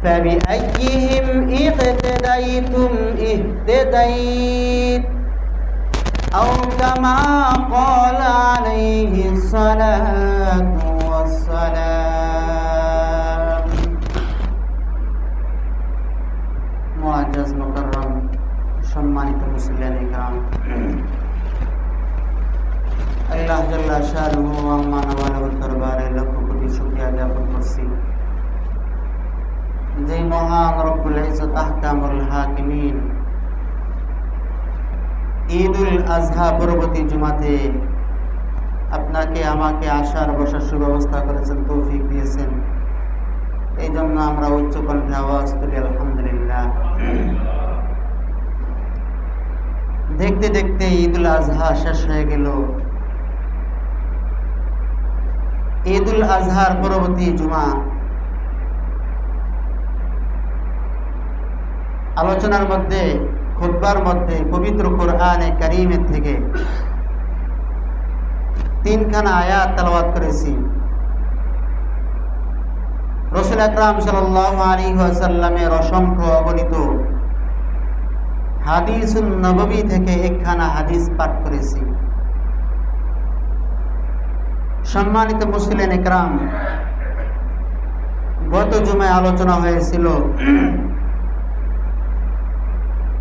فبأيهم اقتديتم اهتديت أو كما قال عليه الصلاة والسلام মুআজ্জাজ মুকাররম সম্মানিত মুসলিয়ান ইকরাম, আল্লাহ জাল্লা শানুহু আম্মা নওয়ালুর দরবারে লক্ষ কোটি শুকরিয়া জ্ঞাপন করছি যে মহান রব্বুল ইজ্জত আহকামুল হাকিমিন ঈদুল আজহা পরবর্তী জুমাতে আপনাকে আমাকে আসার বসার সুব্যবস্থা করেছেন, তৌফিক দিয়েছেন। এই জন্য আমরা উচ্চ কণ্ঠে আওয়াজ তুলি আলহামদুলিল্লাহ। দেখতে দেখতে ঈদুল আজহা শেষ হয়ে গেল। ঈদুল আজহার পরবর্তী জুমা আলোচনার মধ্যে, খুতবার মধ্যে পবিত্র কোরআনে কারীমের থেকে 3খানা আয়াত তেলাওয়াত করেছি। রাসূল আকরাম সাল্লাল্লাহু আলাইহি ওয়াসাল্লামের অসংখ্য অগণিত হাদিসুন নববী থেকে 1খানা হাদিস পাঠ করেছি। সম্মানিত মুসলিম ইকরাম, গত জুমায় আলোচনা হয়েছিল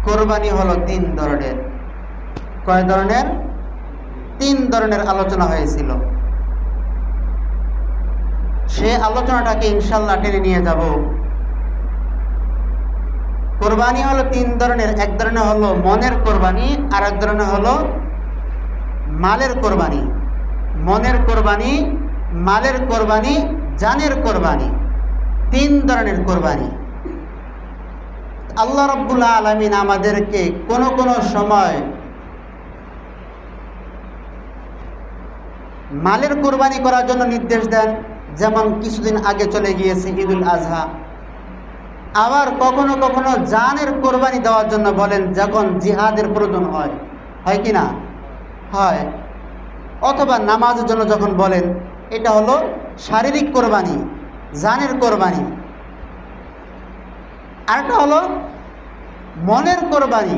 কোরবানি হলো 3 ধরনের। কয় ধরনের? 3 ধরনের আলোচনা হয়েছিল। সে আলোচনাটাকে ইনশাল্লাহ টেনে নিয়ে যাব। কোরবানি হলো 3 ধরনের। এক ধরনের হলো মনের কোরবানি, আর এক ধরনের হলো মালের কোরবানি। মনের কোরবানি, মালের কোরবানি, জানের কোরবানি, 3 ধরনের কোরবানি। আল্লাহ রাব্বুল আলামিন আমাদেরকে কোনো কোনো সময় মালের কোরবানি করার জন্য নির্দেশ দেন, যেমন কিছুদিন আগে চলে গিয়েছে ঈদুল আজহা। আবার কখনো কখনো জানের কোরবানি দেওয়ার জন্য বলেন, যখন জিহাদের প্রয়োজন হয়। হয় কি না? হয়। অথবা নামাজের জন্য যখন বলেন, এটা হলো শারীরিক কোরবানি, জানের কোরবানি। আরেকটা হলো মনের কোরবানি,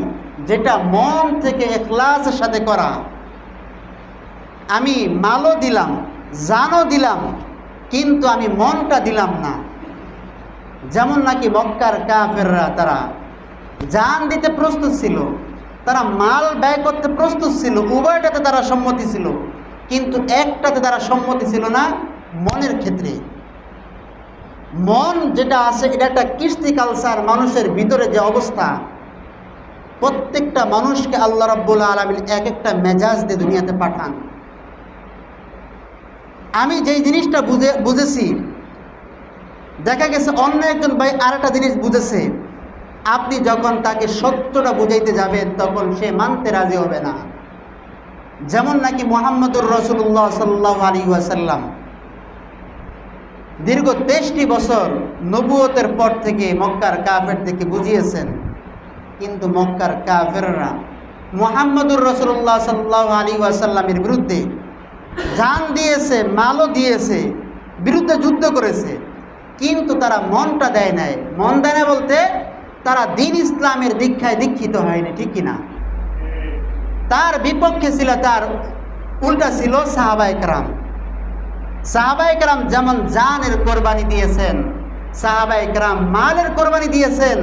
যেটা মন থেকে ইখলাসের সাথে করা। আমি মালও দিলাম, জানও দিলাম, কিন্তু আমি মনটা দিলাম না। যেমন নাকি মক্কার কাফেররা, তারা জান দিতে প্রস্তুত ছিল, তারা মাল ব্যয় করতে প্রস্তুত ছিল, উভয়টাতে তারা সম্মতি ছিল, কিন্তু একটাতে তারা সম্মতি ছিল না, মনের ক্ষেত্রে। মন যেটা আছে, এটা একটা কৃষ্টি কালচার। মানুষের ভিতরে যে অবস্থা, প্রত্যেকটা মানুষকে আল্লাহ রাব্বুল আলামিন এক একটা মেজাজ দিয়ে দুনিয়াতে পাঠান। আমি যেই জিনিসটা বুঝেছি, দেখা গেছে অন্য একজন ভাই আরেকটা জিনিস বুঝেছে। আপনি যখন তাকে সত্যটা বুঝাইতে যাবেন, তখন সে মানতে রাজি হবে না। যেমন নাকি মুহাম্মদুর রাসূলুল্লাহ সাল্লাল্লাহু আলাইহি ওয়াসাল্লাম দীর্ঘ 23টি বছর নবুয়তের পর থেকে মক্কার কাফেরদেরকে বুঝিয়েছেন, কিন্তু মক্কার কাফেররা মুহাম্মদুর রাসূলুল্লাহ সাল্লাল্লাহু আলাইহি ওয়াসাল্লামের বিরুদ্ধে জান দিয়েছে, মালও দিয়েছে, বিরুদ্ধে যুদ্ধ করেছে, কিন্তু তারা মনটা দেয় নাই। মন দেয় না বলতে, তারা দ্বীন ইসলামের দীক্ষায় দীক্ষিত হয়নি, ঠিক কিনা? তার বিপক্ষে ছিল, তার উল্টা ছিল সাহাবায়ে কেরাম। সাহাবায়ে কেরাম যেমন জানের কোরবানি দিয়েছেন, সাহাবায়ে কেরাম মালের কোরবানি দিয়েছেন,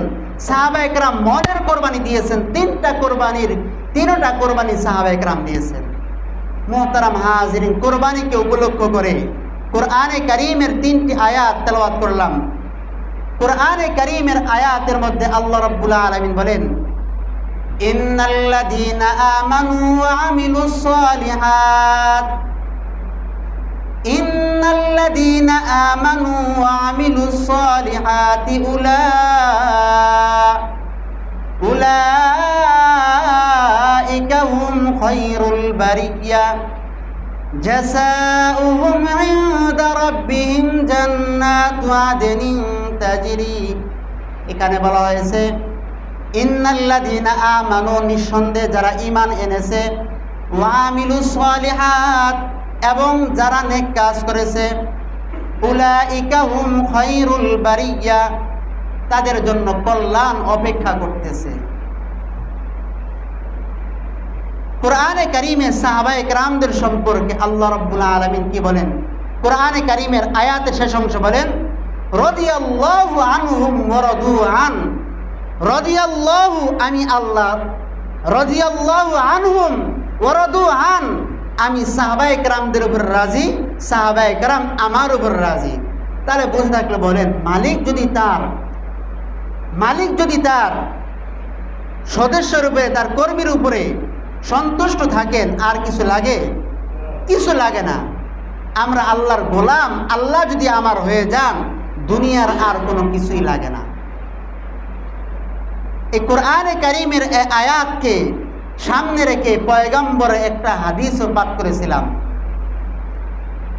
সাহাবায়ে কেরাম মনের কোরবানি দিয়েছেন। 3টা কোরবানির 3টা কোরবানি সাহাবায়ে কেরাম দিয়েছেন। মুহতারাম হাজিরিন, কোরবানিকে উপলক্ষ করে কোরআনে কারীমের 3টি আয়াত তেলাওয়াত করলাম। কোরআনে কারীমের আয়াতের মধ্যে আল্লাহ রাব্বুল আলামিন বলেন, ইন্নাল্লাযীনা আমানু ওয়া আমিলুস সালিহাত, ইন্নাল্লাযীনা আমানু ওয়া আমিলুস সালিহাতি উলাইকা হুম খায়রুল বারিয়া জাযাউহুম ইনদা রাব্বিহিম জান্নাতু আদনিন তাজরি। এখানে বলা হয়েছে ইন্নাল্লাযীনা আমানু, নিঃসন্দেহে যারা ঈমান এনেছে, ওয়া আমিলুস সালিহাত, এবং যারা নেক কাজ করেছে, উলাইকা হুম খায়রুল বারিয়া, তাদের জন্য কল্যাণ অপেক্ষা করতেছে। কোরআনে কারিমে সাহাবায়ে কেরামদের সম্পর্কে আল্লাহ রাব্বুল আলামিন কি বলেন? কোরআনে কারিমের আয়াতের শেষ অংশ বলেন, রাদিয়াল্লাহু আনহুম ওয়া রাদু আন। রাদিয়াল্লাহু আমি আল্লাহ, রাদিয়াল্লাহু আনহুম ওয়া রাদু আন আমি সাহাবায়ে কেরামদের উপর রাজি, সাহাবায়ে কেরাম আমার উপর রাজি। তাহলে বুঝে থাকলে বলেন, মালিক যদি তার সদস্যের উপরে, তার কর্মীর উপরে সন্তুষ্ট থাকেন, আর কিছু লাগে? কিছু লাগে না। আমরা আল্লাহর গোলাম, আল্লাহ যদি আমার হয়ে যান, দুনিয়ার আর কোনো কিছুই লাগে না। এই কোরআনে কারিমের আয়াতকে সামনে রেখে পয়গম্বরের একটা হাদিসও পাঠ করেছিলাম।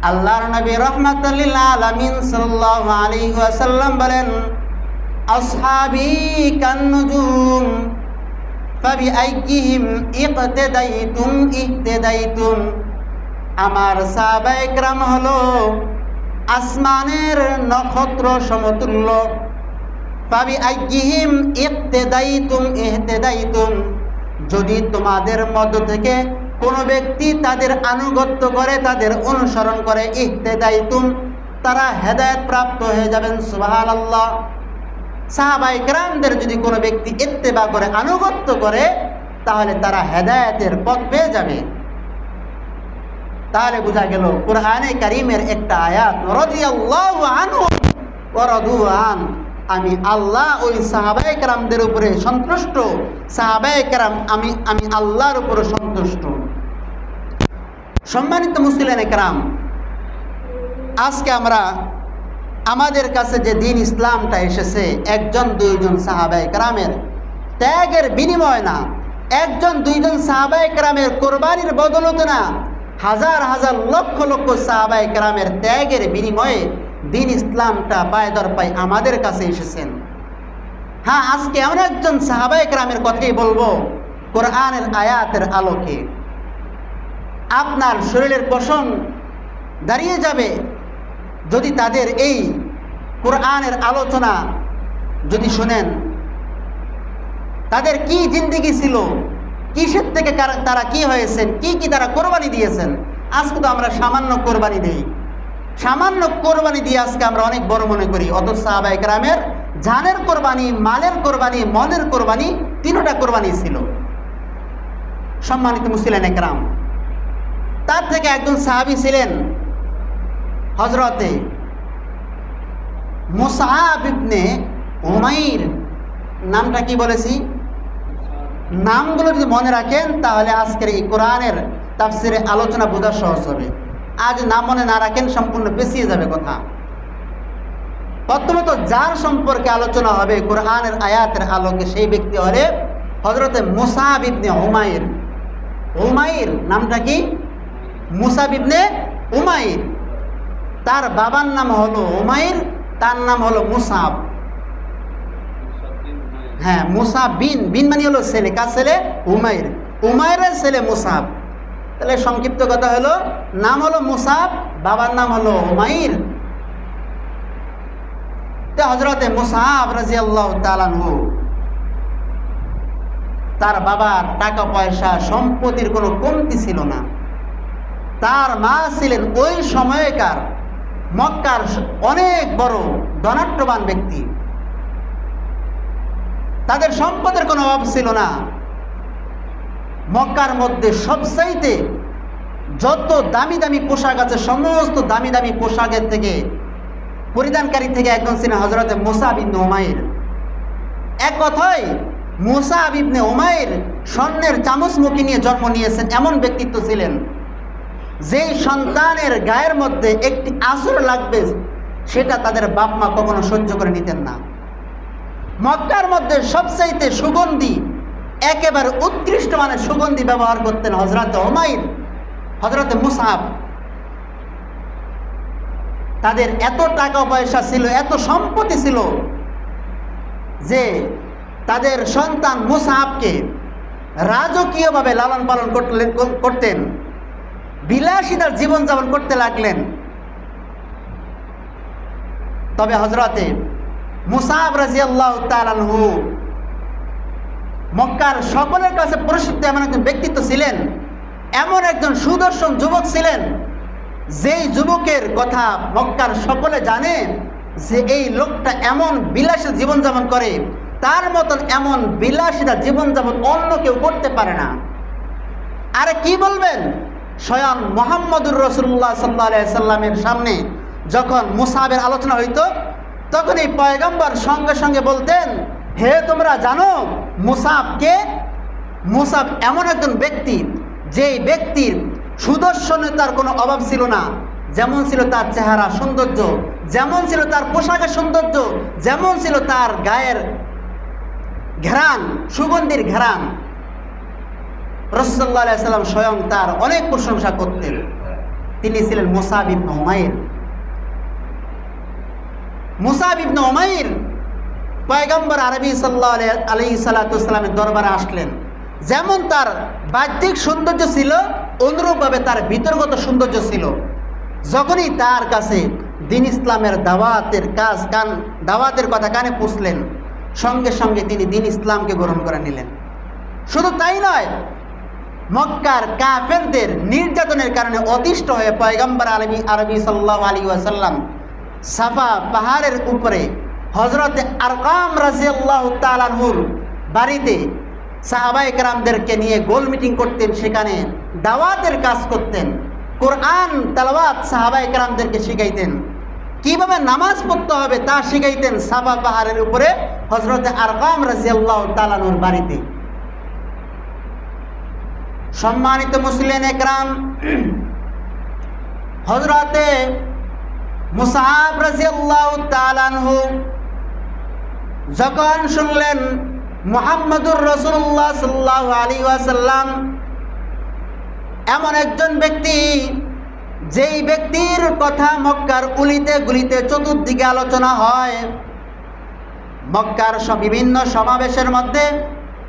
আল্লাহর নবী রাহমাতুল লিল আলামিন সাল্লাল্লাহু আলাইহি ওয়াসাল্লাম বলেন, আসহাবী কান্নুজুম ফাবিআইয়িহিম ইকতাদাইতুম ইহতাদাইতুম। আমার সাহাবায়ে কেরাম হলো আসমানের নক্ষত্র সমতুল্য। ফাবিআইয়িহিম ইকতাদাইতুম ইহতাদাইতুম। যদি তোমাদের মধ্য থেকে কোনো ব্যক্তি তাদের আনুগত্য করে, তাদের অনুসরণ করে, ইহতাদাইতুম, তারা হেদায়েত প্রাপ্ত হয়ে যাবেন। সুবহানাল্লাহ। সাহাবায়ে কেরামদের যদি কোনো ব্যক্তি ইত্তেবা করে, আনুগত্য করে, তাহলে তারা হেদায়েতের পথ পেয়ে যাবে। তাহলে বোঝা গেল কোরআনে কারিমের একটা আয়াত, রাদিয়াল্লাহু আনহুম ওয়া রাদু আন, আমি আল্লাহ ওই সাহাবায়ে কেরামদের উপরে সন্তুষ্ট, সাহাবায়ে কেরাম আমি আল্লাহর উপরে সন্তুষ্ট। সম্মানিত মুসলিম কেরাম, আজকে আমাদের কাছে যে দিন ইসলামটা এসেছে, একজন দুইজন সাহাবায়ে কেরামের ত্যাগের বিনিময় না, একজন দুইজন সাহাবায়ে কেরামের কোরবানির বদৌলতে না, হাজার হাজার লক্ষ লক্ষ সাহাবায়ে কেরামের ত্যাগের বিনিময়ে দিন ইসলামটা পায়ে দর পায়ে আমাদের কাছে এসেছেন। হ্যাঁ, আজকে এমন একজন সাহাবায়ে কেরামের কথাই বলবো কোরআনের আয়াতের আলোকে। আপনার শরীরের পশম দাঁড়িয়ে যাবে যদি তাদের এই কোরআনের আলোচনা যদি শুনেন। তাদের কি জিন্দেগি ছিল, কিসের থেকে তারা কি হয়েছেন, কি তারা কোরবানি দিয়েছেন। আজকে তো আমরা সামান্য কোরবানি দিই, সামান্য কোরবানি দিয়ে আজকে আমরা অনেক বড় মনে করি। অথচ সাহাবায়ে কেরামের জানের কোরবানি, মালের কোরবানি, মনের কোরবানি, তিনটা কোরবানি ছিল। সম্মানিত মুসলিম কেরাম, তার থেকে একজন সাহাবী ছিলেন হযরতে মুসআব ইবনে উমাইর। নামটা কি বলেছি? নামগুলো যদি মনে রাখেন তাহলে আজকের এই কোরআনের তাফসিরে আলোচনা বোঝা সহজ হবে। আজ নাম মনে না রাখেন সম্পূর্ণ পেছিয়ে যাবে কথা। প্রথমত যার সম্পর্কে আলোচনা হবে কোরআনের আয়াতের আলোকে, সেই ব্যক্তি হলে হযরতে মুসআব ইবনে উমাইর। উমাইর নামটা কি? মুসআব ইবনে উমাইর। তার বাবার নাম হলো উমাইর, তার নাম হলো মুসআব। হ্যাঁ, মুসআব বিন মানে হলো ছেলে। কার ছেলে? উমাইর। উমাইরের ছেলে মুসআব। তাহলে সংক্ষিপ্ত কথা হলো, নাম হলো মুসআব, বাবার নাম হলো উমাইর। তো হযরতে মুসআব রাদিয়াল্লাহু তাআলা আনহু, তার বাবার টাকা পয়সা সম্পত্তির কোনো কমতি ছিল না। তার মা ছিলেন ওই সময়কার মক্কার অনেক বড় ধনাঢ্যবান ব্যক্তি। তাদের সম্পদের কোনো অভাব ছিল না। মক্কার মধ্যে সবচাইতে যত দামি দামি পোশাক আছে, সমস্ত দামি দামি পোশাকের থেকে পরিধানকারী থেকে একজন ছিলেন হযরতে মুসআব ইবনে উমাইর। এক কথায় মুসআব ইবনে উমাইর স্বর্ণের চামচমুখী নিয়ে জন্ম নিয়েছেন এমন ব্যক্তিত্ব ছিলেন, যেই সন্তানের গায়ের মধ্যে একটি আঁচড় লাগবে সেটা তাদের বাপ মা কখনো সহ্য করে নিতেন না। মক্কার মধ্যে সবচাইতে সুগন্ধি, একেবারে উৎকৃষ্ট মানের সুগন্ধি ব্যবহার করতেন হযরতে উমাইর, হযরতে মুসআব। তাদের এত টাকা পয়সা ছিল, এত সম্পত্তি ছিল যে তাদের সন্তান মুসআবকে রাজকীয়ভাবে লালন পালন করতেন, বিলাসিতার জীবনযাপন করতে লাগলেন। তবে হযরতে মুসাব রাদিয়াল্লাহু তাআলা আনহু মক্কার সকলের কাছে প্রসিদ্ধ এমন একজন ব্যক্তিত্ব ছিলেন, এমন একজন সুদর্শন যুবক ছিলেন, যেই যুবকের কথা মক্কার সকলে জানে যে এই লোকটা এমন বিলাসী জীবনযাপন করে, তার মতন এমন বিলাসিতা জীবনযাপন অন্য কেউ করতে পারে না। আরে কি বলবেন, স্বয়ং মুহাম্মদুর রাসূলুল্লাহ সাল্লাল্লাহু আলাইহি সাল্লামের সামনে যখন মুসাবের আলোচনা হইত, তখন এই পয়গম্বর সঙ্গে সঙ্গে বলতেন, হে তোমরা জানো মুসাব কে? মুসাব এমন একজন ব্যক্তি, যেই ব্যক্তির সুদর্শনতার কোনো অভাব ছিল না। যেমন ছিল তার চেহারা সৌন্দর্য, যেমন ছিল তার পোশাকের সৌন্দর্য, যেমন ছিল তার গায়ের ঘ্রাণ, সুগন্ধির ঘ্রাণ, রাসূল সাল্লাল্লাহু আলাইহি সাল্লাম স্বয়ং তার অনেক প্রশংসা করতেন। তিনি ছিলেন মুসাব ইবনে উমাইর। মুসাব ইবনে উমাইর পয়গম্বর আরবি সাল্লাল্লাহু আলাইহি সাল্লামের দরবারে আসলেন। যেমন তার বাহ্যিক সৌন্দর্য ছিল, অনুরূপভাবে তার ভিতরগত সৌন্দর্য ছিল। যখনই তার কাছে দিন ইসলামের দাওয়াতের কথা কানে পুষলেন, সঙ্গে সঙ্গে তিনি দিন ইসলামকে গ্রহণ করে নিলেন। শুধু তাই নয়, মক্কার কাফেরদের নির্যাতনের কারণে অতিষ্ঠ হয়ে পয়গম্বর আরবি সাল্লাল্লাহু আলাইহি ওয়াসাল্লাম সাফা পাহাড়ের উপরে হযরতে আরকাম রাদিয়াল্লাহু তাআলা আনহুর বাড়িতে সাহাবায়ে কেরামদেরকে নিয়ে গোল মিটিং করতেন, সেখানে দাওয়াতের কাজ করতেন, কোরআন তেলাওয়াত সাহাবায়ে কেরামদেরকে শিখাইতেন, কিভাবে নামাজ পড়তে হবে তা শিখাইতেন সাফা পাহাড়ের উপরে হযরতে আরকাম রাদিয়াল্লাহু তাআলা আনহুর বাড়িতে। সম্মানিত মুসলিম একরাম, হযরতে মুসআব রাদিয়াল্লাহু তাআলা আনহু যখন শুনলেন মুহাম্মদুর রাসূলুল্লাহ সাল্লাল্লাহু আলাইহি ওয়াসাল্লাম এমন একজন ব্যক্তি, যেই ব্যক্তির কথা মক্কার উলিতে গুলিতে চতুর্দিকে আলোচনা হয়, মক্কার বিভিন্ন সমাবেশের মধ্যে,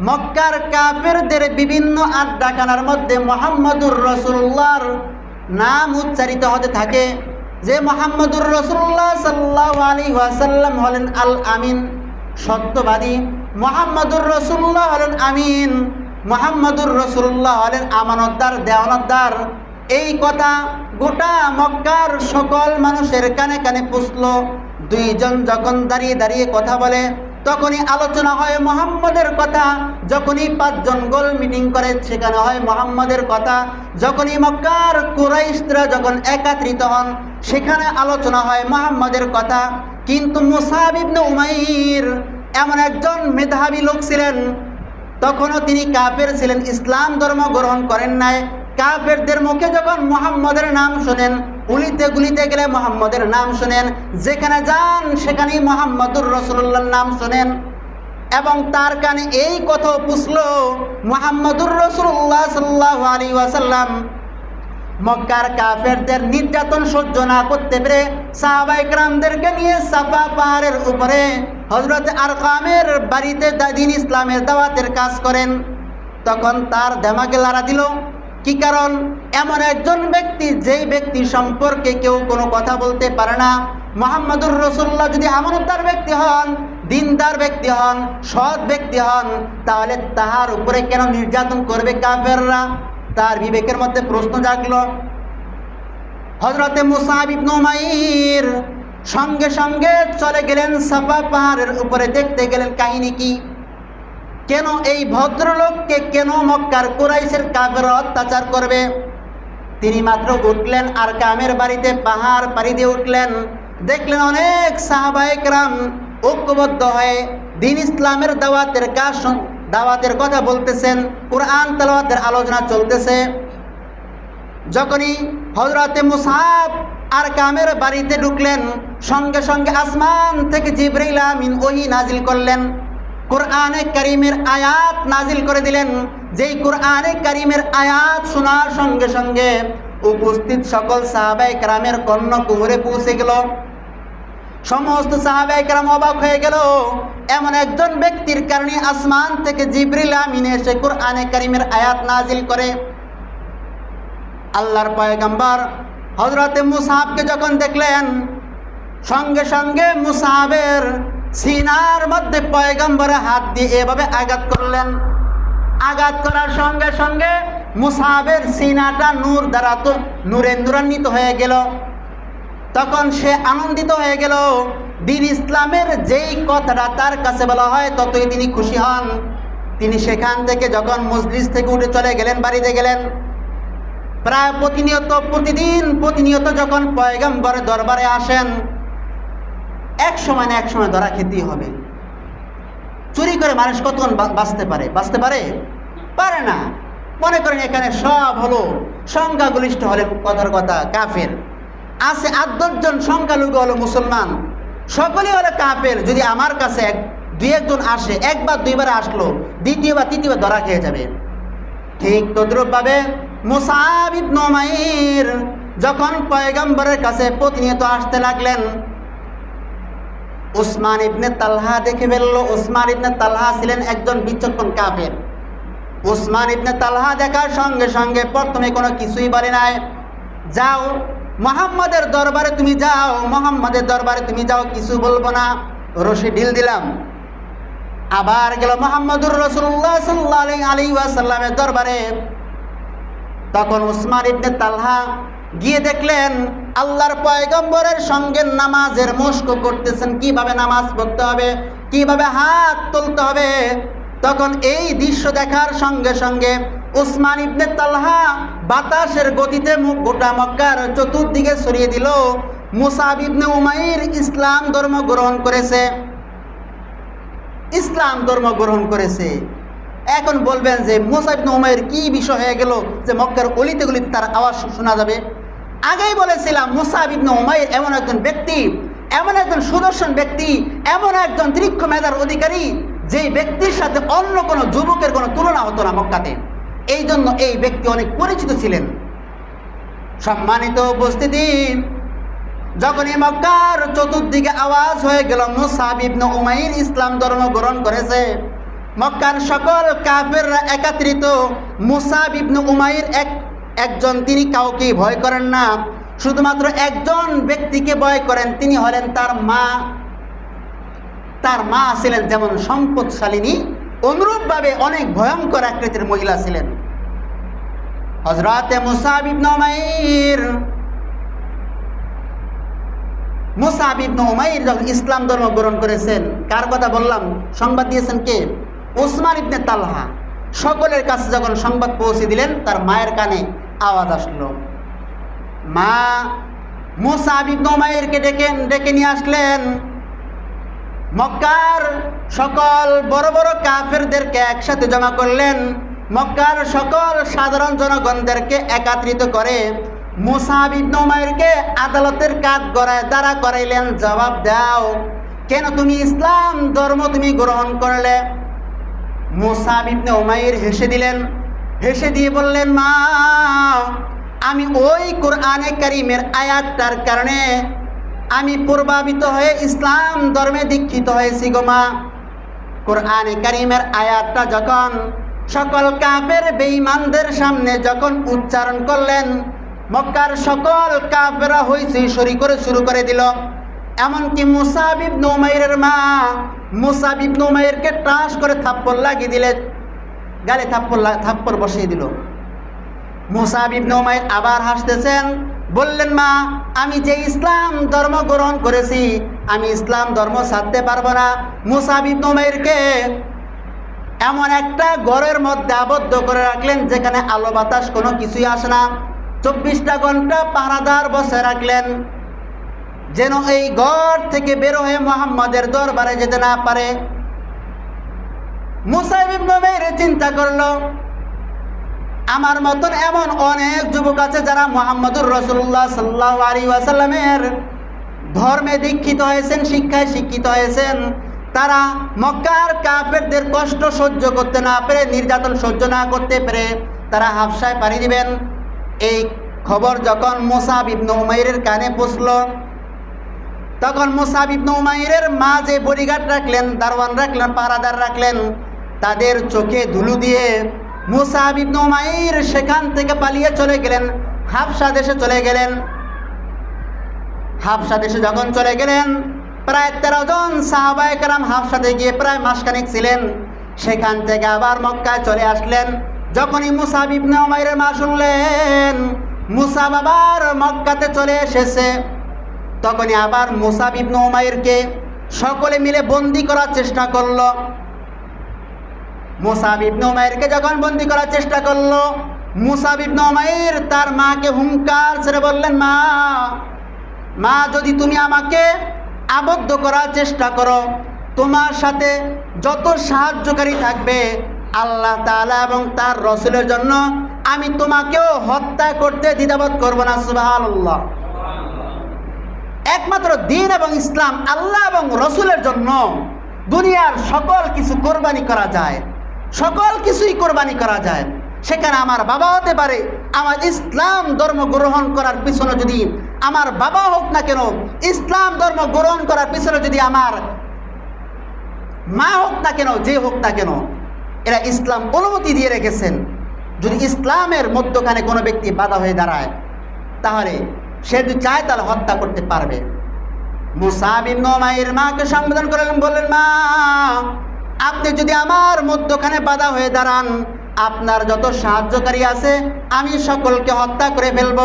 মক্কার কাফেরদের বিভিন্ন আড্ডাখানার মধ্যে মুহাম্মদুর রাসূলুল্লাহর নাম উচ্চারিত হতে থাকে, যে মুহাম্মদুর রাসূলুল্লাহ সাল্লাল্লাহু আলাইহি ওয়াসাল্লাম হলেন আল আমিন, সত্যবাদী। মুহাম্মদুর রাসূলুল্লাহ হলেন আমিন, মুহাম্মদুর রাসূলুল্লাহ হলেন আমানতদার, দেওয়ানতদার। এই কথা গোটা মক্কার সকল মানুষের কানে কানে পৌঁছল। দুইজন যখন দাঁড়িয়ে দাঁড়িয়ে কথা বলে, তখনই আলোচনা হয় মুহাম্মদের কথা। যখনই পাঁচজন গোল মিটিং করে, সেখানে হয় মুহাম্মদের কথা। যখনই মক্কার কুরাইশরা যখন একত্রিত হন, সেখানে আলোচনা হয় মুহাম্মদের কথা। কিন্তু মুসাব ইবনে উমাইর এমন একজন মেধাবী লোক ছিলেন, তখনও তিনি কাফের ছিলেন, ইসলাম ধর্ম গ্রহণ করেন নাই। কাফেরদের মুখে যখন মুহাম্মদের নাম শোনেন, উলিতে গুলিতে গেলে মুহাম্মদের নাম শোনেন, যেখানে যান সেখানেই মুহাম্মদুর রাসূলুল্লাহর নাম শোনেন, এবং তার কানে এই কথা পুছল মুহাম্মদুর রাসূলুল্লাহ সাল্লাল্লাহু আলাইহি ওয়াসাল্লাম মক্কার কাফেরদের নির্যাতন সহ্য না করতে পেরে সাহাবায়ে কেরামদেরকে নিয়ে সাফা পাহাড়ের উপরে হযরত আরকামের বাড়িতে দিন ইসলামের দাওয়াতের কাজ করেন। তখন তার দিমাগে লাড়া দিল, কি কারণ? এমন একজন ব্যক্তি, যেই ব্যক্তি সম্পর্কে কেউ কোনো কথা বলতে পারে না। মুহাম্মদুর রাসূলুল্লাহ যদি আমানতদার ব্যক্তি হন, দিনদার ব্যক্তি হন, সৎ ব্যক্তি হন, তাহলে তাহার উপরে কেন নির্যাতন করবে কাফেররা? তার বিবেকের মধ্যে প্রশ্ন জাগলো। হযরতে মুসাব ইবনে উমাইর সঙ্গে সঙ্গে চলে গেলেন সাফা পাহাড়ের উপরে, দেখতে গেলেন কাহিনী কি, কেন এই ভদ্রলোককে কেন মক্কার কুরাইশের কাফেররা অত্যাচার করবে। তিনি মাত্র উঠলেন আরকামের বাড়িতে, পাহাড় পাড়ি দিয়ে উঠলেন, দেখলেন অনেক সাহাবায়ে কেরাম ঐক্যবদ্ধ হয়ে দিন ইসলামের দাওয়াতের কথা বলতেছেন, কোরআন তেলাওয়াতের আলোচনা চলতেছে। যখনই হযরতে মুসাব আরকামের বাড়িতে ঢুকলেন, সঙ্গে সঙ্গে আসমান থেকে জিবরাইল আমিন ওহী নাজিল করলেন, কোরআনে কারীমের আয়াত নাজিল করে দিলেন। যেই কোরআনে কারীমের আয়াত শোনার সঙ্গে সঙ্গে উপস্থিত সকল সাহাবায়ে কেরামের কর্ণকুহরে পৌঁছে গেল। সমস্ত সাহাবায়ে কেরাম অবাক হয়ে গেল, এমন একজন ব্যক্তির কারণে আসমান থেকে জিবরিল আমিন এসে কোরআনে কারীমের আয়াত নাজিল করে। আল্লাহর পয়গম্বর হযরতে মুসাবকে যখন দেখলেন, সঙ্গে সঙ্গে মুসাবের সিনার মধ্যে পয়গম্বরের হাত দিয়ে এভাবে আঘাত করলেন। আঘাত করার সঙ্গে সঙ্গে মুসাবের সিনাটা নূর দ্বারা তো নূরান্বিত হয়ে গেল। তখন সে আনন্দিত হয়ে গেল। দ্বীন ইসলামের যেই কথাটা তার কাছে বলা হয় ততই তিনি খুশি হন। তিনি সেখান থেকে যখন মজলিস থেকে উঠে চলে গেলেন, বাড়িতে গেলেন, প্রায় প্রতিনিয়ত যখন পয়গম্বরের দরবারে আসেন, এক সময় না এক সময় ধরা খেতেই হবে। চুরি করে মানুষ কতক্ষণ বাঁচতে পারে না। মনে করেন এখানে সব হলো সংখ্যাগরিষ্ঠ হলে কথার কথা কাফের, আছে 8-10 জন সংখ্যালঘু হলো মুসলমান, সকলেই হলো কাফের। যদি আমার কাছে 2-1 আসে, একবার 2বার আসলো, দ্বিতীয়বার তৃতীয়বার ধরা খেয়ে যাবে। ঠিক তদ্রূপভাবে মুসআব ইবনে উমাইর যখন পয়গম্বরের কাছে প্রতিনিয়ত আসতে লাগলেন, উসমান ইবনে তালহা দেখে ফেলল। উসমান ইবনে তালহা ছিলেন একজন বিচক্ষণ কাফের। উসমান ইবনে তালহা দেখার সঙ্গে সঙ্গে প্রথমে কোনো কিছুই বলে নাই, যাও মুহাম্মাদের দরবারে তুমি যাও, কিছু বলবো না, রশি ঢিল দিলাম। আবার গেল মুহাম্মদুর রাসূলুল্লাহ সাল্লাল্লাহু আলাইহি ওয়াসাল্লামের দরবারে। তখন উসমান ইবনে তালহা গিয়ে দেখলেন আল্লাহর পয়গম্বরের সঙ্গে নামাজের মশক করতেছেন, কিভাবে নামাজ পড়তে হবে, কিভাবে হাত তুলতে হবে। তখন এই দৃশ্য দেখার সঙ্গে সঙ্গে উসমান ইবনে তালহা বাতাসের গতিতে গোটা মক্কার চতুর্দিকে ছড়িয়ে দিল, মুসআব ইবনে উমাইর ইসলাম ধর্ম গ্রহণ করেছে। এখন বলবেন যে মুসআব ইবনে উমাইর কি বিষয় হয়ে গেল যে মক্কার অলিতে গলিতে তার আওয়াজ শোনা যাবে? আগেই বলেছিলাম মুসআব ইবনে উমাইর এমন একজন ব্যক্তি, এমন একজন সুদর্শন ব্যক্তি, এমন একজন দীর্ঘ মেধার অধিকারী, যে ব্যক্তির সাথে অন্য কোনো যুবকের কোনো তুলনা হতো না মক্কাতে। এই জন্য এই ব্যক্তি অনেক পরিচিত ছিলেন। সম্মানিত উপস্থিতি, যখন এই মক্কার চতুর্দিকে আওয়াজ হয়ে গেল মুসআব ইবনে উমাইর ইসলাম ধর্ম গ্রহণ করেছে, মক্কার সকল কাফেররা একত্রিত। মুসআব ইবনে উমাইর একজন, তিনি কাউকে ভয় করেন না, শুধুমাত্র একজন ব্যক্তিকে ভয় করেন, তিনি হলেন তার মা। তার মা ছিলেন যেমন সম্পদশালিনী, অনুরূপভাবে অনেক ভয়ঙ্কর আকৃতির মহিলা ছিলেন। হযরতে মুসআব ইবনে উমাইর যখন ইসলাম ধর্ম গ্রহণ করেছেন, কার কথা বললাম? সংবাদ দিয়েছেন কে? উসমান ইবনে তালহা। সকলের কাছে যখন সংবাদ পৌঁছে দিলেন, তার মায়ের কানে আওয়াজ আসলো। মা মুসআব ইবনে উমাইরকে ডেকে নিয়ে আসলেন। মক্কার সকল বড় বড় কাফেরদেরকে একসাথে জমা করলেন। মক্কার সকল সাধারণ জনগণদেরকে একত্রিত করে মুসআব ইবনে উমাইরকে আদালতের কাঠ গড়ায় দাঁড়া করাইলেন। জবাব দাও, কেন তুমি ইসলাম ধর্ম গ্রহণ করলে? মুসআব ইবনে উমাইর হেসে দিলেন। হেসে দিয়ে বললেন, মা, আমি ওই কোরআনে কারীমের আয়াতটার কারণে আমি প্রভাবিত হয়ে ইসলাম ধর্মে দীক্ষিত হয়েছি গো মা। কোরআনে কারীমের আয়াতটা যখন সকল কাফের বেঈমানদের সামনে যখন উচ্চারণ করলেন, মক্কার সকল কাফেররা হইচই শুরু করে দিল। এমনকি মুসআব ইবনে উমাইরের মা মুসআব ইবনে উমাইরকে টাস করে থাপ্পড় লাগিয়ে দিলেন, গালে থাপ্পড় বসিয়ে দিল। মুসআব ইবনে উমাইর আবার হাসতেছেন, বললেন, মা, আমি যে ইসলাম ধর্ম গ্রহণ করেছি, আমি ইসলাম ধর্ম ছাড়তে পারবো না। মুসআব ইবনে উমাইরকে এমন একটা ঘরের মধ্যে আবদ্ধ করে রাখলেন যেখানে আলো বাতাস কোনো কিছুই আসে না। 24টা ঘন্টা পাহারাদার বসে রাখলেন, যেন এই ঘর থেকে বের হয়ে মুহাম্মাদের দরবারে যেতে না পারে। মুসআব ইবনে উমাইর চিন্তা করলো, আমার মতন এমন অনেক যুবক আছে যারা মুহাম্মদুর রাসূলুল্লাহ সাল্লাল্লাহু আলাইহি ওয়াসাল্লামের ধর্মে দীক্ষিত হয়েছেন, শিক্ষায় শিক্ষিত হয়েছেন। তারা মক্কার কাফেরদের কষ্ট সহ্য করতে না পেরে, নির্যাতন সহ্য না করতে পেরে তারা হাবশায় পাড়ি দিবেন। এই খবর যখন মুসআব ইবনে উমাইরের কানে পৌঁছল, তখন মুসআব ইবনে উমাইরের মা যে বডিগার্ড রাখলেন, দারওয়ান রাখলেন, পাহারাদার রাখলেন, তাদের চোখে ধুলো দিয়ে মুসআব ইবনে উমাইর সেখান থেকে পালিয়ে চলে গেলেন, হাবশা দেশে চলে গেলেন। হাবশা দেশে যখন চলে গেলেন, প্রায় 13 জন সাহাবায়ে কেরাম হাবশাতে গিয়ে প্রায় মাসখানেক ছিলেন। সেখান থেকে আবার মক্কায় চলে আসলেন। যখনই মুসাব ইবনে উমাইরের মা শুনলেন মুসাব আবার মক্কাতে চলে এসেছে, তখনই আবার মুসাব ইবনে উমাইরকে সকলে মিলে বন্দি করার চেষ্টা করলো। মুসাব ইবনে উমাইরকে যখন বন্দি করার চেষ্টা করলো, মুসাব ইবনে উমাইর তার মাকে হুঙ্কার ছেড়ে বললেন, মা যদি তুমি আমাকে আবদ্ধ করার চেষ্টা করো, তোমার সাথে যত সাহায্যকারী থাকবে আল্লাহ তাআলা এবং তার রাসূলের জন্য আমি তোমাকেও হত্যা করতে দ্বিধাবোধ করব না। সুবহানাল্লাহ। একমাত্র দ্বীন এবং ইসলাম, আল্লাহ এবং রাসূলের জন্য দুনিয়ার সকল কিছু কোরবানি করা যায়, সকল কিছুই কোরবানি করা যায়। সেখানে আমার বাবা হতে পারে, আমার ইসলাম ধর্ম গ্রহণ করার পিছনে যদি আমার বাবা হোক না কেন, ইসলাম ধর্ম গ্রহণ করার পিছনে যদি আমার মা হোক না কেন, যে হোক না কেন, এরা ইসলাম অনুমতি দিয়ে রেখেছেন। যদি ইসলামের মধ্যখানে কোনো ব্যক্তি বাধা হয়ে দাঁড়ায় তাহলে সে যদি চায় তাহলে হত্যা করতে পারবে। মুসাব ইবনে উমাইর মাকে সম্বোধন করলেন, বললেন, মা আপনি যদি আমার মধ্যখানে বাধা হয়ে দাঁড়ান, আপনার যত সাহায্যকারী আছে আমি সকলকে হত্যা করে ফেলব।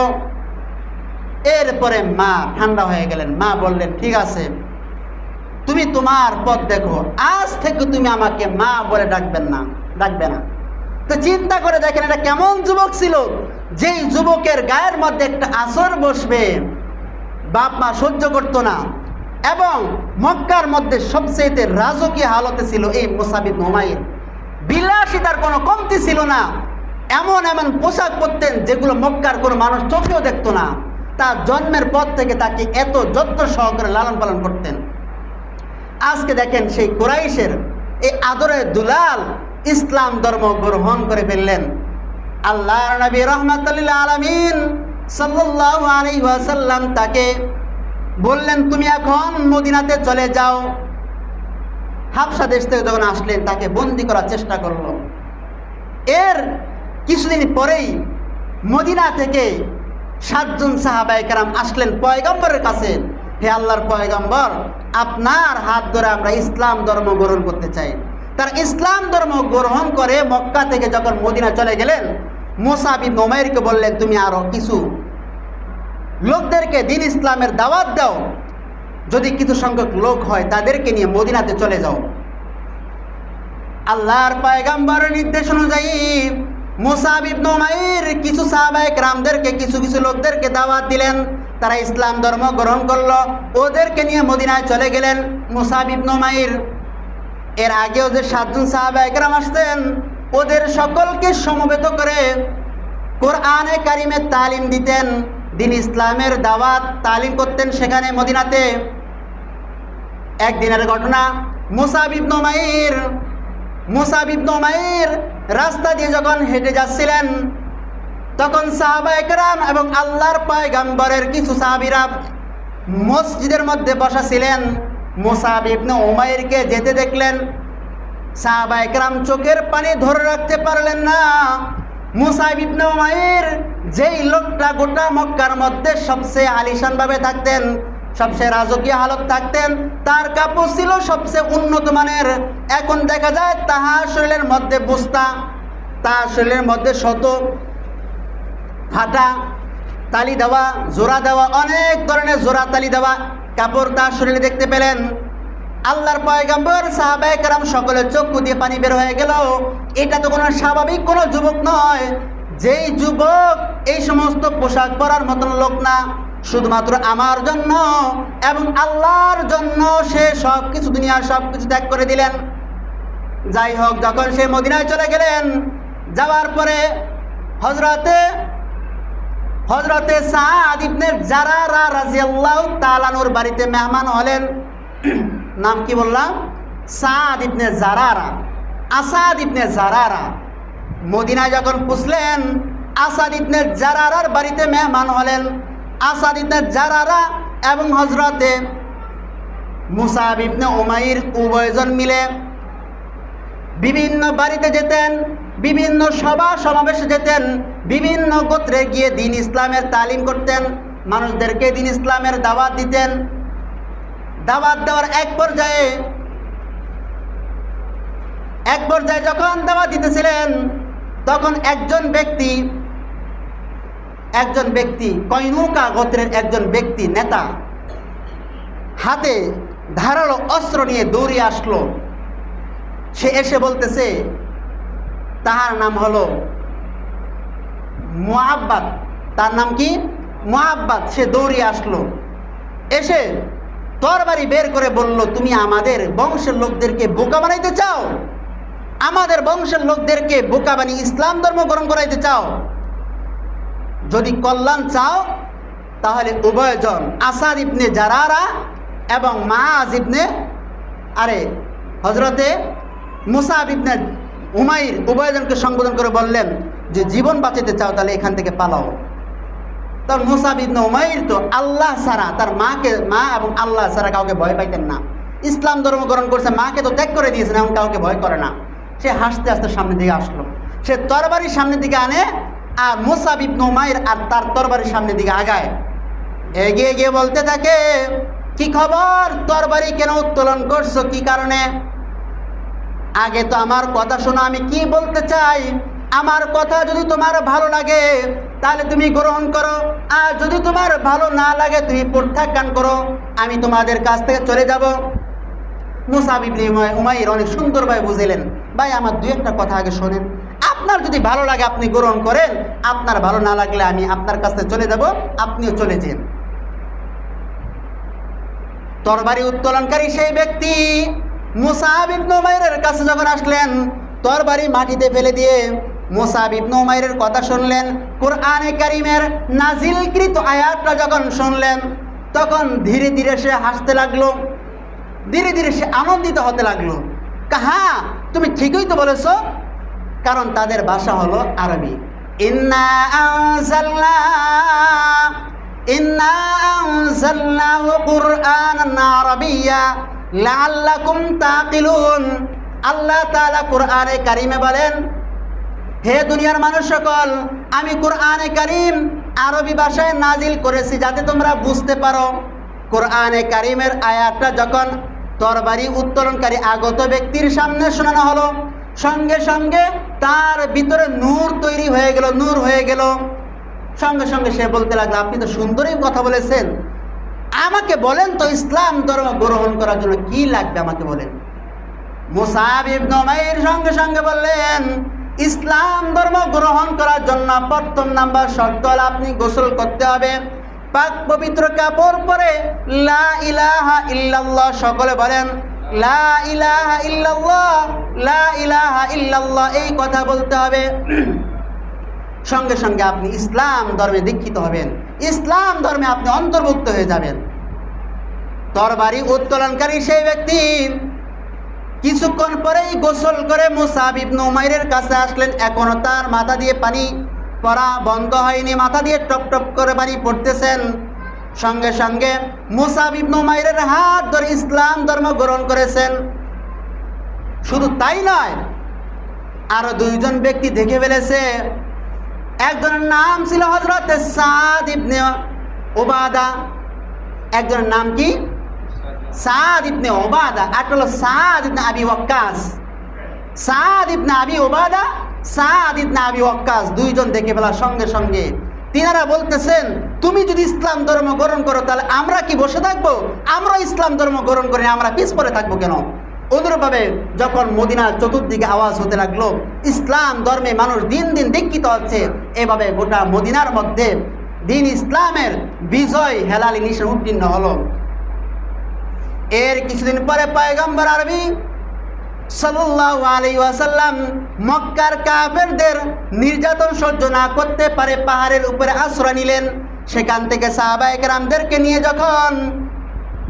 এরপরে মা ঠান্ডা হয়ে গেলেন। মা বললেন, ঠিক আছে, তুমি তোমার পথ দেখো, আজ থেকে তুমি আমাকে মা বলে ডাকবে না। তো চিন্তা করে দেখেন এটা কেমন যুবক ছিল, যেই যুবকের গায়ের মধ্যে একটা আসর বসবে বাপ মা সহ্য করতো না। এবং মক্কার মধ্যে সবচেয়ে রাজকীয় হালতে ছিল এই মুসাব ইবনে উমাইর। বিলাসিতার কোনো কমতি ছিল না। এমন এমন পোশাক পরতেন যেগুলো মক্কার কোনো মানুষ চোখেও দেখতো না। তার জন্মের পর থেকে তাকে এত যত্ন সহকারে লালন পালন করতেন। আজকে দেখেন সেই কুরাইশের এই আদরের দুলাল ইসলাম ধর্ম গ্রহণ করে ফেললেন। আল্লাহর নবী রাহমাতুল লিল আলামিন সাল্লাল্লাহু আলাইহি ওয়াসাল্লাম তাকে বললেন, তুমি এখন মদিনাতে চলে যাও। হাবশা দেশ থেকে যখন আসলেন তাকে বন্দি করার চেষ্টা করলো। এর কিছুদিন পরেই মদিনা থেকে 7 জন সাহাবায়ে কেরাম আসলেন পয়গম্বরের কাছে, হে আল্লাহর পয়গম্বর, আপনার হাত ধরে আমরা ইসলাম ধর্ম গ্রহণ করতে চাই। তার ইসলাম ধর্ম গ্রহণ করে মক্কা থেকে যখন মদিনা চলে গেলেন, মুসাব ইবনে উমাইরকে বললেন, তুমি আরো কিছু লোকদেরকে দিন ইসলামের দাওয়াত দাও, যদি কিছু সংখ্যক লোক হয় তাদেরকে নিয়ে মদিনাতে চলে যাও। আল্লাহর পয়গম্বরের নির্দেশ অনুযায়ী মুসাব ইবনে উমাইর কিছু সাহাবায়ে কেরামদেরকে, কিছু লোকদেরকে দাওয়াত দিলেন। তারা ইসলাম ধর্ম গ্রহণ করলো, ওদেরকে নিয়ে মদিনায় চলে গেলেন মুসাব ইবনে উমাইর। এর আগেও যে 7 জন সাহাবায়ে কেরাম আসতেন ওদের সকলকে সমবেত করে কোরআনে কারিমের তালিম দিতেন, দিন ইসলামের দাওয়াত তালিম করতেন সেখানে মদিনাতে। একদিনের ঘটনা, মুসাব ইবনে উমাইর রাস্তা দিয়ে যখন হেঁটে যাচ্ছিলেন তখন সাহাবায়ে কেরাম এবং আল্লাহর পয়গম্বরের কিছু সাহাবীরা মসজিদের মধ্যে বসা ছিলেন। মুসাব ইবনে উমাইরকে যেতে দেখলেন, সাহাবায়ে কেরাম চোখের পানি ধরে রাখতে পারলেন না। মুসাব ইবনে উমাইর যেই লোকটা গোটা মক্কার মধ্যে সবচেয়ে আলিশানভাবে থাকতেন, সবচেয়ে রাজকীয় হালত থাকতেন, তার কাপড় ছিল সবচেয়ে উন্নত মানের। এখন দেখা যায় তাহার শরীরের মধ্যে বস্তা, তার শরীরের মধ্যে শত ফাটা তালি দেওয়া, জোড়া দেওয়া, অনেক ধরনের জোড়া তালি দেওয়া কাপড় তার শরীরে দেখতে পেলেন। আল্লাহর পয়গম্বর সাহাবায়ে কেরাম সকলের চক্ষু দিয়ে পানি বের হয়ে গেল। এটা তো কোনো স্বাভাবিক কোনো যুবক নয়, যেই যুবক এই সমস্ত পোশাক পরার মতন লোক না। শুধুমাত্র আমার জন্য এবং আল্লাহর জন্য সে সব কিছু, দুনিয়ার সব কিছু ত্যাগ করে দিলেন। যাই হোক, যখন সে মদিনায় চলে গেলেন, যাওয়ার পরে হযরতে সাদ ইবনে জারারা রাদিয়াল্লাহু তাআলা আনহুর বাড়িতে মেহমান হলেন। নাম কি বললাম? সাদ ইবনে জারারা, আসাদ ইবনে জারারা। মদিনায় যখন পৌঁছলেন আসাদ ইবনে জারারার বাড়িতে মেহমান হলেন। আসাদ ইবনে জারারা এবং হযরতে মুসাব ইবনে উমাইর উভয়জন মিলে বিভিন্ন বাড়িতে যেতেন, বিভিন্ন সভা সমাবেশে যেতেন, বিভিন্ন গোত্রে গিয়ে দিন ইসলামের তালিম করতেন, মানুষদেরকে দিন ইসলামের দাওয়াত দিতেন। দাওয়াত দেওয়ার এক পর্যায়ে যখন দাওয়াত দিতেছিলেন, তখন একজন ব্যক্তি কয়নুকা গোত্রের একজন ব্যক্তি নেতা হাতে ধারালো অস্ত্র নিয়ে দৌড়িয়ে আসলো। সে এসে বলতেছে, তাহার নাম হলো মুআব্বাদ। তার নাম কি? মুআব্বাদ। সে দৌড়িয়ে আসলো, এসে তরবারি বের করে বলল, তুমি আমাদের বংশের লোকদেরকে বোকা বানাইতে চাও? আমাদের বংশের লোকদেরকে বোকা বানিয়ে ইসলাম ধর্ম গ্রহণ করাইতে চাও? যদি কল্যাণ চাও তাহলে উভয়জন আসাদ ইবনে জারারা এবং মাআজ ইবনে হযরতে মুসাব ইবনে উমাইর উভয়জনকে সম্বোধন করে বললেন যে জীবন বাঁচাতে চাও তাহলে এখান থেকে পালাও। তখন মুসাব ইবনে উমাইর তো আল্লাহ ছাড়া, তার মা এবং আল্লাহ ছাড়া কাউকে ভয় পাইতেন না। ইসলাম ধর্ম গ্রহণ করছে, মাকে তো ত্যাগ করে দিয়েছেন, এমন কাউকে ভয় করে না। সে হাসতে হাসতে সামনের দিকে আসলো, সে তরবারির সামনের দিকে আনে, আর মুসাব ইবনে উমাইর আর তার তরবারির সামনের দিকে আগায়। এগিয়ে গিয়ে বলতে থাকে, কি খবর, তরবারি কেন উত্তোলন করছো, কি কারণে? আগে তো আমার কথা শোনো, আমি কি বলতে চাই। আমার কথা যদি তোমার ভালো লাগে তাহলে তুমি গ্রহণ করো, আর যদি তোমার ভালো না লাগে তুমি প্রত্যাখ্যান করো, আমি তোমাদের কাছ থেকে চলে যাব। মুসাব ইবনে উমাইর অনেক সুন্দরভাবে বুঝাইলেন, ভাই আমার দুই একটা কথা আগে শোনেন, আপনার যদি ভালো লাগে আপনি গ্রহণ করেন, আপনার ভালো না লাগলে আমি আপনার কাছ থেকে চলে যাব, আপনিও চলে যান। তরবারি উত্তোলনকারী সেই ব্যক্তি মুসাব ইবনে উমাইরের কাছে যখন আসলেন, তরবারি মাটিতে ফেলে দিয়ে মুসাব ইবনে উমাইরের কথা শুনলেন, কোরআনে কারীমের নাজিলকৃত আয়াতটা যখন শুনলেন, তখন ধীরে ধীরে সে হাসতে লাগলো, ধীরে ধীরে সে আনন্দিত হতে লাগলো। হ্যাঁ, তুমি ঠিকই তো বলেছো, কারণ তাদের ভাষা হলো আরবি। ইন্না আনজালনাহু কুরআনান আরাবিয়্যা লাআল্লাকুম তাকিলুন। আল্লাহ তাআলা কোরআনে কারীমে বলেন, হে দুনিয়ার মানুষ সকল, আমি কোরআনে কারীম আরবি ভাষায় নাজিল করেছি যাতে তোমরা বুঝতে পারো। কোরআনে কারীমের আয়াতটা যখন তরবারি উত্তোলনকারী আগত ব্যক্তির সামনে শোনানো হলো, সঙ্গে সঙ্গে তার ভিতরে নূর তৈরি হয়ে গেল, নূর হয়ে গেল। সঙ্গে সঙ্গে সে বলতে লাগলো, আপনি তো সুন্দরই কথা বলেছেন, আমাকে বলেন তো ইসলাম ধর্ম গ্রহণ করার জন্য কি লাগবে আমাকে বলেন। মুসাব ইবনে উমাইর সঙ্গে সঙ্গে বললেন, ইসলাম ধর্ম গ্রহণ করার জন্য প্রথম নাম্বার শর্ত হলো আপনি গোসল করতে হবে, পাক পবিত্র কাপড় পরে লা ইলাহা ইল্লাল্লাহ, সকলে বলেন লা ইলাহা ইল্লাল্লাহ, লা ইলাহা ইল্লাল্লাহ, এই কথা বলতে হবে। সঙ্গে সঙ্গে আপনি ইসলাম ধর্মে দীক্ষিত হবেন, ইসলাম ধর্মে আপনি অন্তর্ভুক্ত হয়ে যাবেন। তরবারি উত্তোলনকারী সেই ব্যক্তি কিছুক্ষণ পরেই গোসল করে মুসাব ইবনে উমাইরের কাছে আসলেন। এখনো তার মাথা দিয়ে পানি পড়া বন্ধ হয়নি, মাথা দিয়ে টপ টপ করে পানি পড়তেছেন। সঙ্গে সঙ্গে মুসাব ইবনে উমাইরের হাত ধরে ইসলাম ধর্ম গ্রহণ করেছেন। শুধু তাই নয়, আরো দুইজন ব্যক্তি দেখে ফেলেছে। একজনের নাম ছিল হযরত সাদ ইবনে উবাদা, একজনের নাম কি? সাদ ইবনে উবাদা, আর হলো সাদ ইবনে আবি ওয়াক্কাস। সাদ ইবনে আবি উবাদা, সাদ ইবনে আবি ওয়াক্কাস, দুইজন দেখে ফেলার সঙ্গে সঙ্গে তিনারা বলতেছেন, তুমি যদি ইসলাম ধর্ম গ্রহণ করো তাহলে আমরা কি বসে থাকবো? আমরা ইসলাম ধর্ম গ্রহণ করি, আমরা পিছ পড়ে থাকবো কেন? অনুরূপভাবে যখন মদিনার চতুর্দিকে আওয়াজ হতে লাগলো, ইসলাম ধর্মে মানুষ দিন দিন দীক্ষিত হচ্ছে, এভাবে গোটা মদিনার মধ্যে দিন ইসলামের বিজয় হেলালি নিশান উত্তীর্ণ হলো। এর কিছুদিন পরে পয়গম্বর আরবি সাল্লাল্লাহু আলাইহি ওয়াসাল্লাম মক্কার কাফেরদের নির্যাতন সহ্য না করতে পারে পাহাড়ের উপরে আশ্রয় নিলেন। সেখান থেকে সাহাবায়ে কেরামদেরকে নিয়ে যখন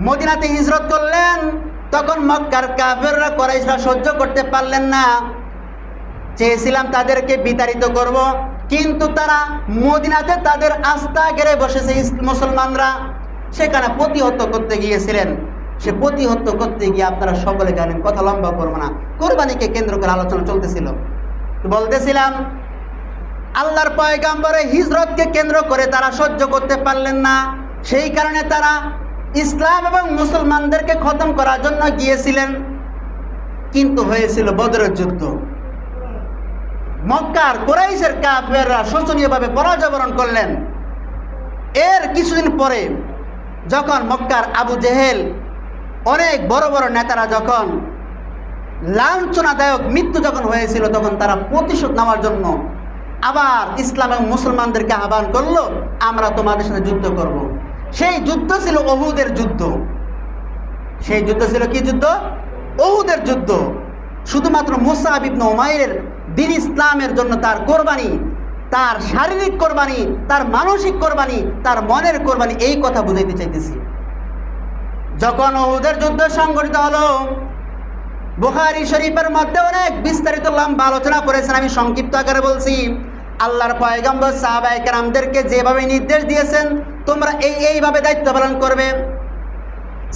মদিনাতে হিজরত করলেন, তখন মক্কার কাফেররা কুরাইশরা সহ্য করতে পারলেন না। চেয়েছিলাম তাদেরকে বিতাড়িত করব, কিন্তু তারা মদিনাতে তাদের আস্থা ঘিরে বসেছে মুসলমানরা, সেখানে প্রতিহত করতে গিয়েছিলেন। সে প্রতিহত করতে গিয়ে আপনারা সকলে জানেন, কথা লম্বা করবো না, কোরবানিকে কেন্দ্র করে আলোচনা চলতেছিল। বলতেছিলাম আল্লাহর পয়গম্বরের হিজরতকে কেন্দ্র করে তারা সহ্য করতে পারলেন না, সেই কারণে তারা ইসলাম এবং মুসলমানদেরকে খতম করার জন্য গিয়েছিলেন, কিন্তু হয়েছিল বদরের যুদ্ধ। মক্কার কুরাইশের কাফেররা শোচনীয়ভাবে পরাজয় বরণ করলেন। এর কিছুদিন পরে যখন মক্কার আবু জেহেল অনেক বড় বড় নেতারা যখন লাঞ্ছনাদায়ক মৃত্যু যখন হয়েছিল, তখন তারা প্রতিশোধ নেওয়ার জন্য আবার ইসলাম এবং মুসলমানদেরকে আহ্বান করলো, আমরা তোমাদের সাথে যুদ্ধ করব। সেই যুদ্ধ ছিল উহুদের যুদ্ধ। সেই যুদ্ধ ছিল কি যুদ্ধ? উহুদের যুদ্ধ। শুধুমাত্র মুসআব ইবনে উমাইরের দ্বীন ইসলামের জন্য তার কোরবানি, তার শারীরিক কোরবানি, তার মানসিক কোরবানি, তার মনের কোরবানি, এই কথা বুঝাইতে চাইতেছি। যখন উহুদের যুদ্ধ সংঘটিত হলো, বুখারী শরীফের মধ্যে অনেক বিস্তারিত লম্বা আলোচনা করেছেন, আমি সংক্ষিপ্ত আকারে বলছি। আল্লাহর পয়গম্বর সাহাবায়ে কেরামদেরকে যেভাবে নির্দেশ দিয়েছেন, তোমরা এইভাবে দায়িত্ব পালন করবে,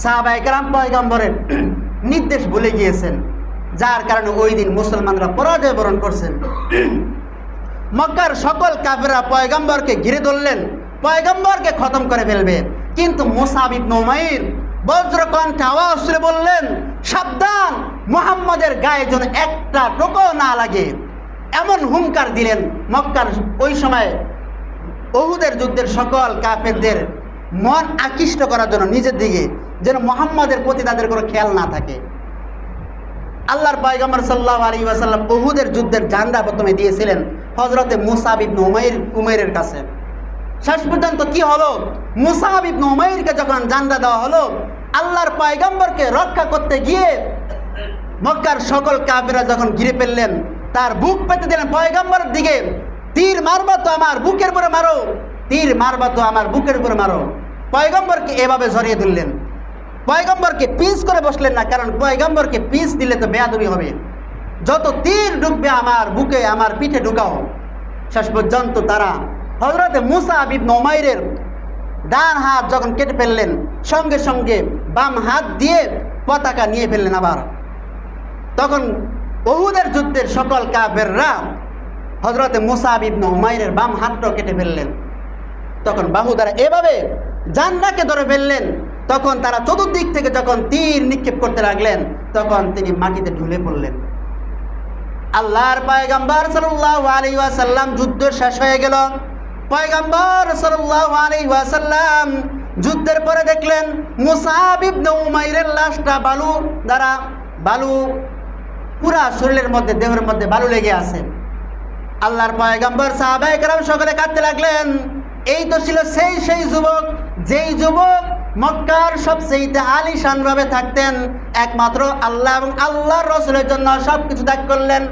সাহাবায়ে কেরাম পয়গম্বরের নির্দেশ ভুলে গিয়েছেন, যার কারণে ওই দিন মুসলমানরা পরাজয় বরণ করছেন। মক্কার সকল কাফেররা পয়গম্বরকে ঘিরে ধরলেন, পয়গম্বরকে খতম করে ফেলবে। কিন্তু মুসআব ইবনে উমাইর বজ্রকণ্ঠে আওয়াজ তুলে বললেন, সাবধান, মুহাম্মদের গায়ে যেন একটা টোকাও না লাগে। এমন হুঙ্কার দিলেন, মক্কার ওই সময় উহুদের যুদ্ধের সকল কাফেরদের মন আকৃষ্ট করার জন্য নিজের দিকে, যেন মুহাম্মদের প্রতি তাদের কোনো খেয়াল না থাকে। আল্লাহর পয়গম্বর সাল্লাল্লাহু আলাইহি ওয়াসাল্লাম উহুদের যুদ্ধের ঝান্ডা প্রথমে দিয়েছিলেন হযরতে মুসআব ইবনে উমাইরের কাছে। শেষ পর্যন্ত কি হলো? মুসআব ইবনে উমাইরকে যখন ঝান্ডা দেওয়া হলো, আল্লাহর পয়গম্বরকে রক্ষা করতে গিয়ে মক্কার সকল কাফেররা যখন ঘিরে ফেললেন, তার বুক পেতে দিলেন পয়গম্বরের দিকে। তীর মারবা তো আমার বুকের উপরে মারো, তীর মারবা তো আমার বুকের উপরে মারো। পয়গম্বরকে এভাবে জড়িয়ে ধরলেন। পয়গম্বরকে পিস করে বসলেন না, কারণ পয়গম্বরকে পিস দিলে তো বেয়াদবি হবে। যত তীর ঢুকবে আমার বুকে, আমার পিঠে ঢুকাও। শেষ পর্যন্ত তারা হযরতে মুসআব ইবনে উমাইরের ডান হাত যখন কেটে ফেললেন, সঙ্গে সঙ্গে বাম হাত দিয়ে পতাকা নিয়ে ফেললেন আবার। তখন উহুদের যুদ্ধের সকল কাফেররা হযরতে মুসআব ইবনে উমাইরের বাম হাতটাও কেটে ফেললেন। তখন বাহু দ্বারা এভাবে জান্নাকে ধরে ফেললেন। তখন তারা চতুর্দিক থেকে যখন তীর নিক্ষেপ করতে লাগলেন, তখন তিনি মাটিতে ঢুলে পড়লেন। আল্লাহর পয়গম্বর সাল্লাল্লাহু আলাইহি ওয়াসাল্লাম যুদ্ধ শেষ হয়ে গেল। পয়গম্বর সাল্লাল্লাহু আলাইহি ওয়াসাল্লাম যুদ্ধের পরে দেখলেন মুসআব ইবনে উমাইরের লাশটা বালু পুরা শরীরের মধ্যে, দেহের মধ্যে বালু লেগে আছে। আল্লাহর পয়গম্বর সাহাবায়ে কেরাম সকলে কাঁদতে লাগলেন। এই তো ছিল সেই যুবক, যেই যুবক মক্কার সবচেয়ে আলিশান ভাবে থাকতেন, একমাত্র আল্লাহ এবং আল্লাহর রাসূলের জন্য সবকিছু ত্যাগ করলেন।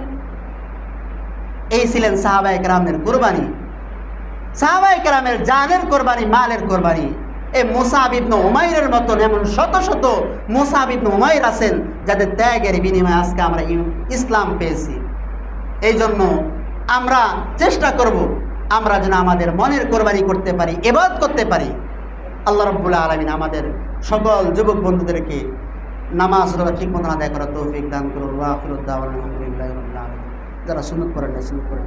এই ছিলেন সাহাবায়ে কেরামের কুরবানি, সাহাবায়ে কেরামের জানের কোরবানি, মালের কোরবানি। এই মুসআব ইবনে উমাইরের মতন এমন শত শত মুসআব ইবনে উমাইর আছেন, যাদের ত্যাগের বিনিময়ে আজকে আমরা ইসলাম পেয়েছি। এই জন্য আমরা চেষ্টা করব, আমরা যেন আমাদের মনের কোরবানি করতে পারি, ইবাদত করতে পারি। আল্লাহ রাব্বুল আলামিন আমাদের সকল যুবক বন্ধুদেরকে নামাজ রোজা ঠিক মতো আদায় করার তৌফিক দান করুন। ওয়া আখিরু দাওয়ানা আলহামদুলিল্লাহি রাব্বিল আলামিন। যারা সুন্নাত পড়েন সুন্নাত পড়েন।